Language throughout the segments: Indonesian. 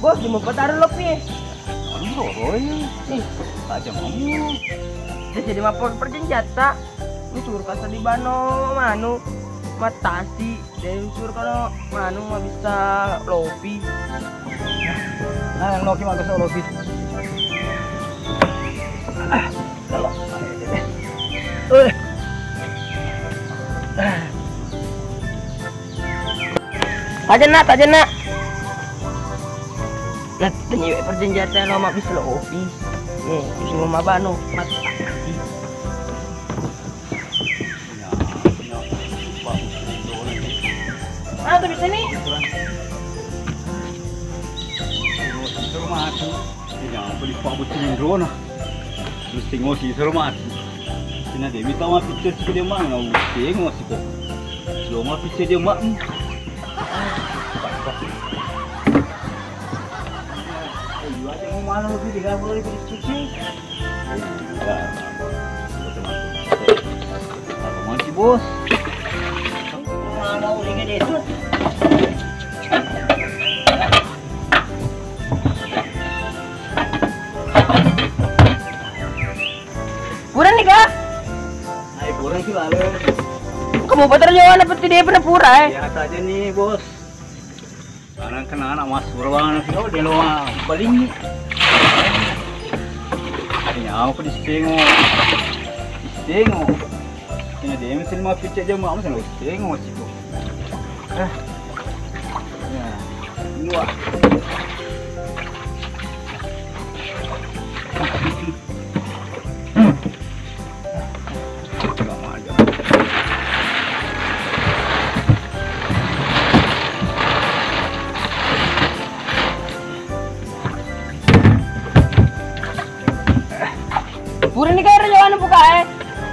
bos, di mau taruh lopi. Roy, aja mau. Jadi mapor persenjata. Unsur kasa di bano manu matasi dan unsur kalau manu mah bisa lopi. Nah, yang loki mah bisa lopi. Kalau. Aja nak. Nah, penyiwek persenjata lo mak bisa lopi. Nih, semua mabano matasi. Ah, tuh bisa nih. Mati. Ya, beli pabut cilindro nah. Terus tengok si mati. Sina dia minta mah picture si dia mah ngau tengok si kok. Lo mah picture dia mah. Ayo aja mau mana lebih 30 ribu diskusi. Apa masih bos? Mau lagi deh. Pura nih kak? Ayo pura sih lalu. Kamu putar jalan apa tidak pernah pura Ya saja nih bos. Karena kena anak mas berwarna sih kau dia loa paling. Ini aku disengok. Ini dia mesin mau picek dia mau mesin disengok sih kok. Ya, ini wah. Pura nih kaya jalan buka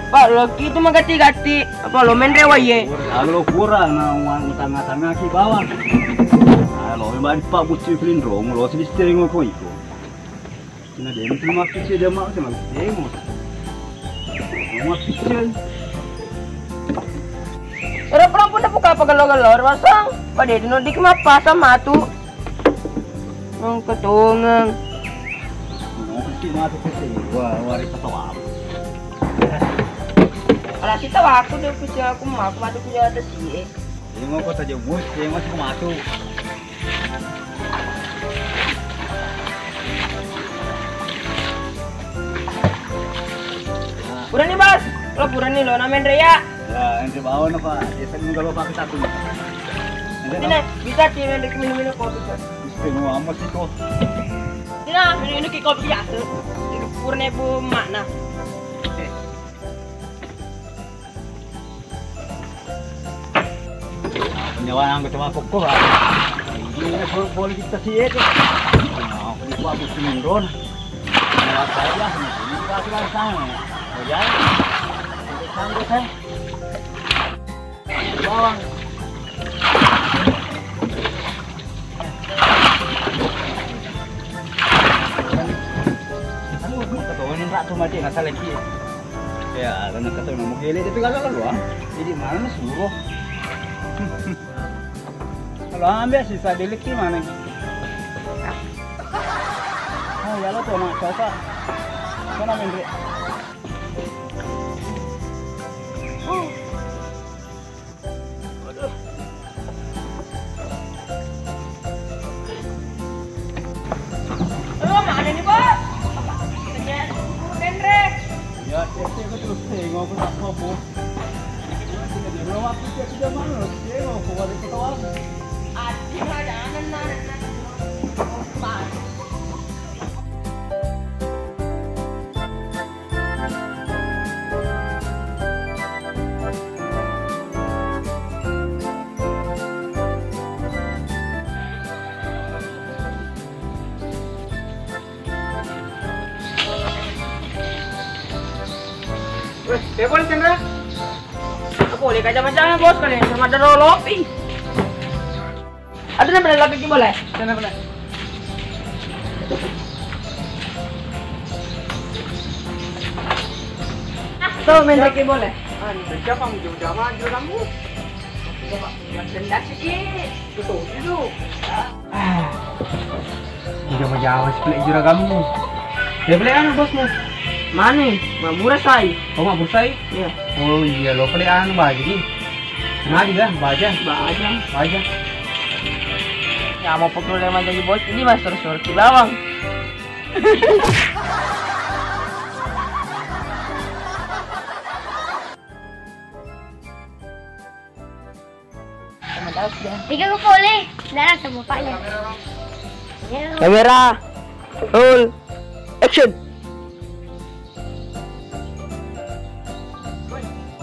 Pak lagi itu mah gati apa lo main rewa ye. Kalau kurang na uang tengah-tengah ki bawang. Kalau memang Pak buci filindrong lo sedih tengok kau itu. Kena dia mesti mati dia mau sama tengok. Mau pikir. Era pun dah buka apa galor pasang. Pada di nodik mah apa sama tu. Nong ketungang. Mesti mati sih. Wah, waris atau apa? Kalau kita waktu dia kerja aku mah aku mati kerja atas sih. Tengok kau saja bos, tengok si matu. Pura nih bos, lo pura nih lo namain Rea. Ya, ente bawa na Pak. Biasa juga lo pakai satu. Ini bisa timen dek minum kopi kan. Mesti mau amat sih kok. Nah, minum kopi biasa. Ini pura nih bu mana? Penyewaan ke tempat pokok lah. Ini boleh kita sih itu. Nah, aku lupa aku cilindron. Lewat saja. Ini kita sudah sana. Oh ya. Kita sanggup kan? Bawang. Kamu ketahuan rak tuh mati nggak salah lagi. Ya, karena ketahuan mau gele itu gagal loh. Jadi mana suruh. Kalau ambil sisa delik gimana? Oh ya lo tuh nak coba. Mana Mendri? Lo mana nih bos? Tanya Mendri. Ya, saya terus tengok aku tak apa. Belum aku sudah mana? Tengok aku ada ketawa. Adi ada anak. Ya boleh Chandra. Boleh kaca macam bos kalian sama ada lopi. Ada nama lagi boleh? Sana boleh. Tuh main lagi boleh. Siapa kamu jauh maju kamu? Coba yang rendah sedikit. Tutup dulu. Jawa-jawa si pelek juragamu. Dia pelek anu bosmu. Mana? Mabura say. Oh mak bursai? Iya. Oh iya lo pelek anu baju ni. Nah juga baja. Baja. Ya mau pukul yang jadi bos ini mas suruh ki bawang. Tiga ko boleh. Darah sama Pak ya. Kamera, roll, action.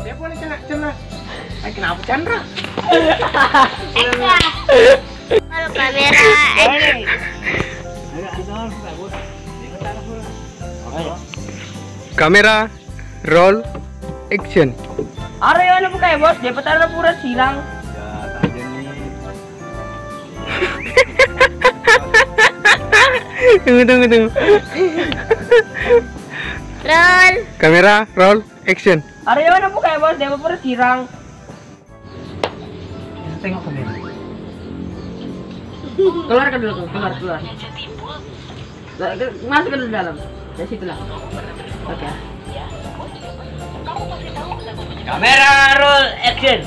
Dia boleh cena. Kenapa Chandra? Halo kamera. Kamera, roll, action. Are yang buka ya bos, dia petara pura silang. Ya, saja nih. Tunggu. Roll. Kamera, roll, action. Are yang buka ya bos, dia pura silang. Tengok kamera. Keluar ke dulu, keluar. Masuk ke dalam. Dari situlah. Oke. Kamera roll action.